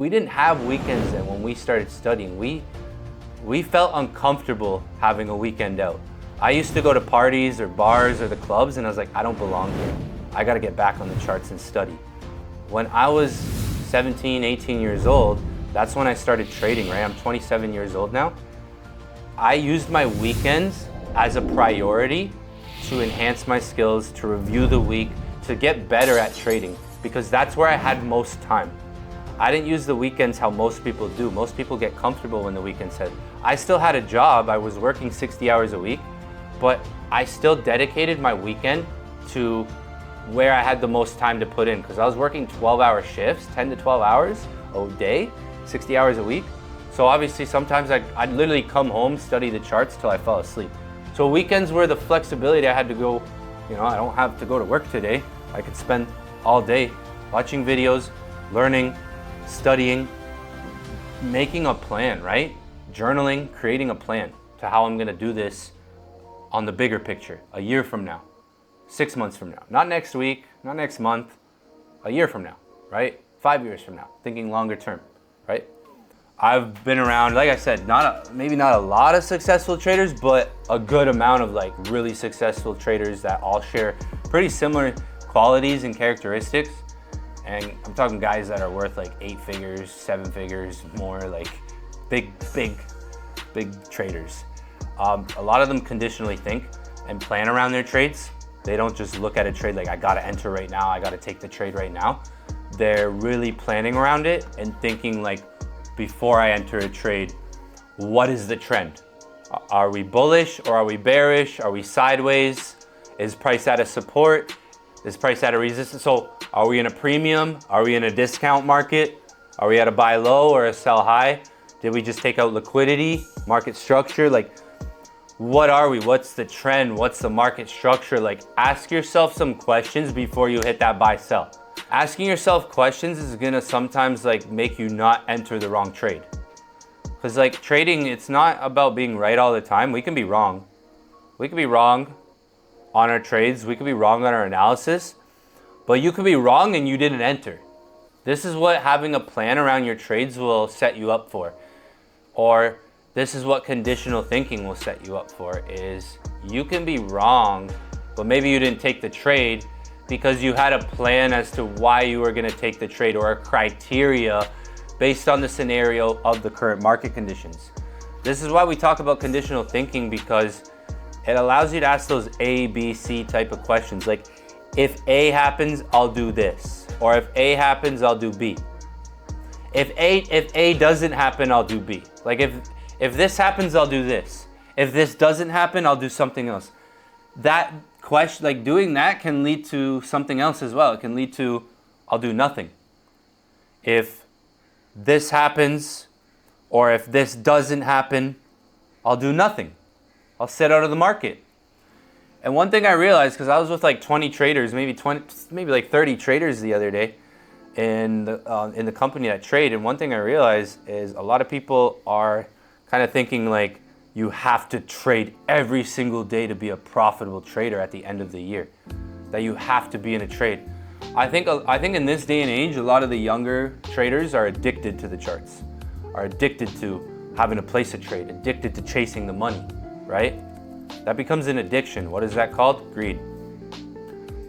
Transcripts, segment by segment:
We didn't have weekends then when we started studying. We felt uncomfortable having a weekend out. I used to go to parties or bars or the clubs and I was like, I don't belong here. I gotta get back on the charts and study. When I was 17, 18 years old, that's when I started trading, right? I'm 27 years old now. I used my weekends as a priority to enhance my skills, to review the week, to get better at trading, because that's where I had most time. I didn't use the weekends how most people do. Most people get comfortable when the weekends hit. I still had a job. I was working 60 hours a week, but I still dedicated my weekend to where I had the most time to put in, because I was working 12-hour shifts, 10 to 12 hours a day, 60 hours a week. So obviously sometimes I'd literally come home, study the charts till I fell asleep. So weekends were the flexibility. I had to go, I don't have to go to work today. I could spend all day watching videos, learning, studying, making a plan, right? Journaling, creating a plan to how I'm gonna do this on the bigger picture, a year from now, 6 months from now, not next week, not next month, a year from now, right? 5 years from now, thinking longer term, right? I've been around, like I said, maybe not a lot of successful traders, but a good amount of like really successful traders that all share pretty similar qualities and characteristics. And I'm talking guys that are worth like 8 figures, 7 figures, more, like big traders. A lot of them conditionally think and plan around their trades. They don't just look at a trade like, I gotta enter right now, I gotta take the trade right now. They're really planning around it and thinking like, before I enter a trade, what is the trend? Are we bullish or are we bearish? Are we sideways? Is price at a support? Is price at a resistance? So are we in a premium? Are we in a discount market? Are we at a buy low or a sell high? Did we just take out liquidity, market structure? Like, what are we? What's the trend? What's the market structure? Like, ask yourself some questions before you hit that buy sell. Asking yourself questions is gonna sometimes like make you not enter the wrong trade. Because like trading, it's not about being right all the time. We can be wrong. We could be wrong on our trades. We could be wrong on our analysis, but you could be wrong and you didn't enter. This is what having a plan around your trades will set you up for. Or this is what conditional thinking will set you up for, is you can be wrong, but maybe you didn't take the trade because you had a plan as to why you were gonna take the trade, or a criteria based on the scenario of the current market conditions. This is why we talk about conditional thinking, because it allows you to ask those A, B, C type of questions. Like, if A happens, I'll do this. Or if A happens, I'll do B. If A doesn't happen, I'll do B. Like if this happens, I'll do this. If this doesn't happen, I'll do something else. That question, like doing that, can lead to something else as well. It can lead to, I'll do nothing. If this happens, or if this doesn't happen, I'll do nothing. I'll sit out of the market. And one thing I realized, because I was with like 20 traders, maybe like 30 traders the other day in the company that trade, and one thing I realized is a lot of people are kind of thinking like, you have to trade every single day to be a profitable trader at the end of the year. That you have to be in a trade. I think in this day and age, a lot of the younger traders are addicted to the charts, are addicted to having a place to trade, addicted to chasing the money, right? That becomes an addiction. What is that called? Greed.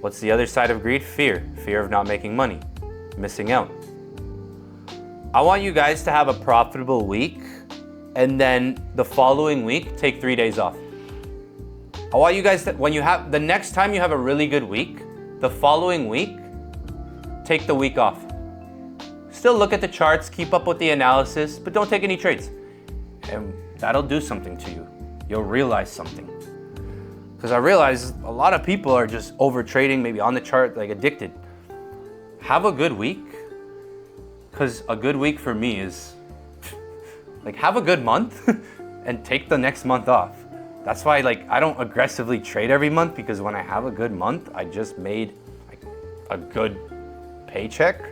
What's the other side of greed? Fear. Fear of not making money, missing out. I want you guys to have a profitable week, and then the following week, take 3 days off. I want you guys to, the next time you have a really good week, the following week, take the week off. Still look at the charts, keep up with the analysis, but don't take any trades. And that'll do something to you. You'll realize something. Because I realize a lot of people are just over trading, maybe on the chart, like addicted. Have a good week. Because a good week for me is, like, have a good month and take the next month off. That's why like I don't aggressively trade every month, because when I have a good month, I just made like a good paycheck,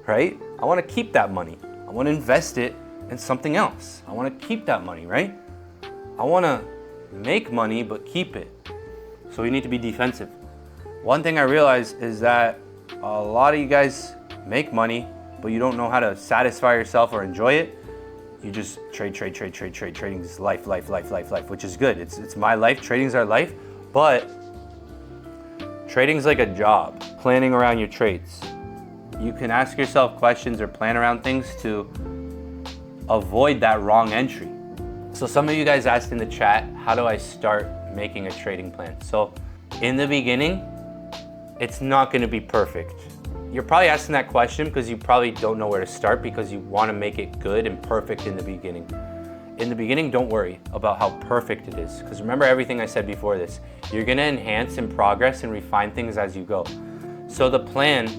right? I want to keep that money. I want to invest it in something else. I want to keep that money, right? I want to make money, but keep it. So you need to be defensive. One thing I realized is that a lot of you guys make money, but you don't know how to satisfy yourself or enjoy it, you just trade. Trading is life, which is good. It's my life. Trading's our life, but trading's like a job. Planning around your trades. You can ask yourself questions or plan around things to avoid that wrong entry. So some of you guys asked in the chat, how do I start making a trading plan? So in the beginning, it's not going to be perfect. You're probably asking that question because you probably don't know where to start because you want to make it good and perfect in the beginning. In the beginning, don't worry about how perfect it is, because remember everything I said before this. You're going to enhance and progress and refine things as you go. So the plan,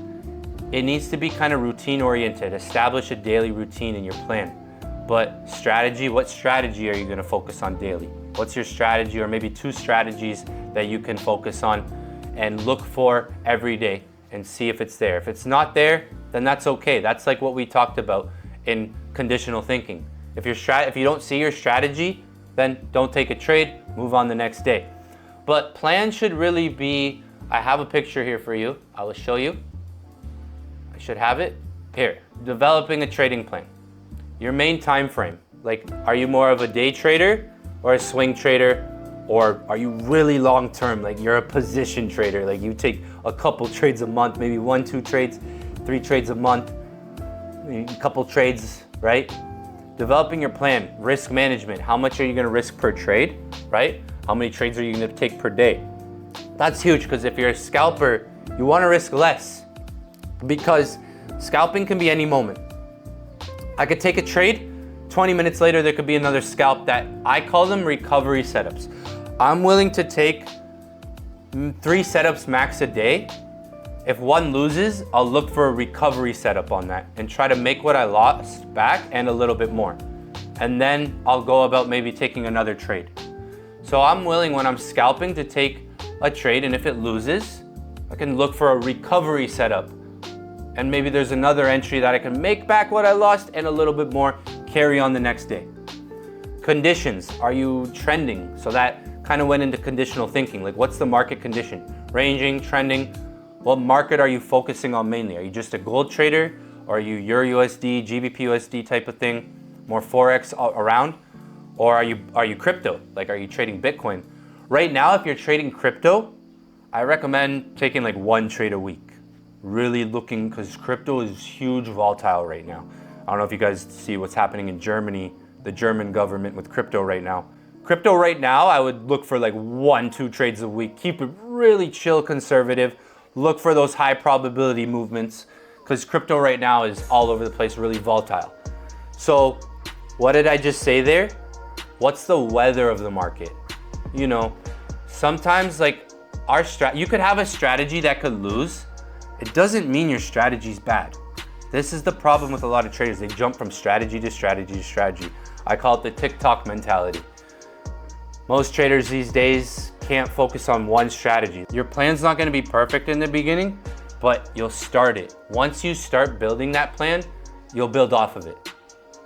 it needs to be kind of routine oriented. Establish a daily routine in your plan. But strategy, what strategy are you going to focus on daily? What's your strategy, or maybe 2 strategies that you can focus on and look for every day and see if it's there. If it's not there, then that's okay. That's like what we talked about in conditional thinking. If you don't see your strategy, then don't take a trade, move on the next day. But plan should really be, I have a picture here for you. I will show you. I should have it here. Developing a trading plan. Your main time frame. Like, are you more of a day trader or a swing trader? Or are you really long term? Like, you're a position trader. Like, you take a couple trades a month, maybe 1, 2 trades, 3 trades a month, a couple trades, right? Developing your plan. Risk management. How much are you gonna risk per trade, right? How many trades are you gonna take per day? That's huge, because if you're a scalper, you wanna risk less, because scalping can be any moment. I could take a trade, 20 minutes later, there could be another scalp. That I call them recovery setups. I'm willing to take 3 setups max a day. If one loses, I'll look for a recovery setup on that and try to make what I lost back and a little bit more. And then I'll go about maybe taking another trade. So I'm willing, when I'm scalping, to take a trade, and if it loses, I can look for a recovery setup. And maybe there's another entry that I can make back what I lost and a little bit more, carry on the next day. Conditions. Are you trending? So that kind of went into conditional thinking. Like, what's the market condition? Ranging, trending. What market are you focusing on mainly? Are you just a gold trader? Or are you Euro USD, GBP USD type of thing? More Forex around? Or are you crypto? Like, are you trading Bitcoin? Right now, if you're trading crypto, I recommend taking like 1 trade a week. Really looking, because crypto is huge volatile right now. I don't know if you guys see what's happening in Germany, the German government with crypto right now. Crypto right now, I would look for like 1, 2 trades a week. Keep it really chill, conservative. Look for those high probability movements, because crypto right now is all over the place, really volatile. So what did I just say there? What's the weather of the market? You know, sometimes like you could have a strategy that could lose. It doesn't mean your strategy's bad. This is the problem with a lot of traders. They jump from strategy to strategy to strategy. I call it the TikTok mentality. Most traders these days can't focus on one strategy. Your plan's not gonna be perfect in the beginning, but you'll start it. Once you start building that plan, you'll build off of it.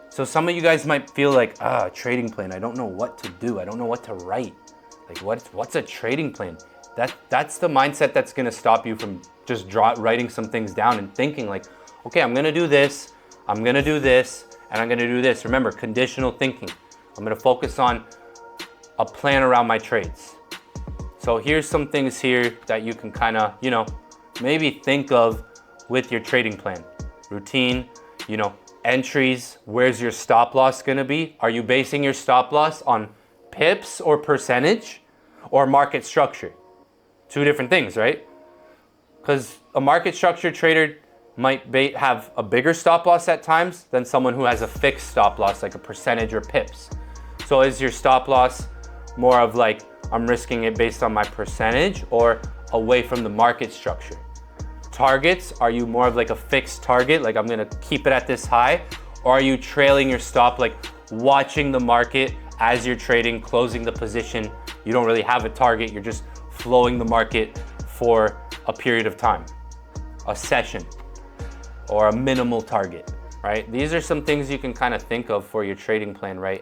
So some of you guys might feel like, trading plan, I don't know what to do. I don't know what to write. Like, what's a trading plan? That's the mindset that's gonna stop you from just writing some things down and thinking like, okay, I'm gonna do this, I'm gonna do this, and I'm gonna do this. Remember, conditional thinking. I'm gonna focus on a plan around my trades. So here's some things here that you can kind of, maybe think of with your trading plan. Routine, entries, where's your stop loss gonna be? Are you basing your stop loss on pips or percentage or market structure? 2 different things, right? Because a market structure trader might have a bigger stop loss at times than someone who has a fixed stop loss, like a percentage or pips. So is your stop loss more of like, I'm risking it based on my percentage, or away from the market structure? Targets, are you more of like a fixed target, like I'm gonna keep it at this high? Or are you trailing your stop, like watching the market as you're trading, closing the position? You don't really have a target, you're just flowing the market for a period of time, a session, or a minimal target, right? These are some things you can kind of think of for your trading plan, right?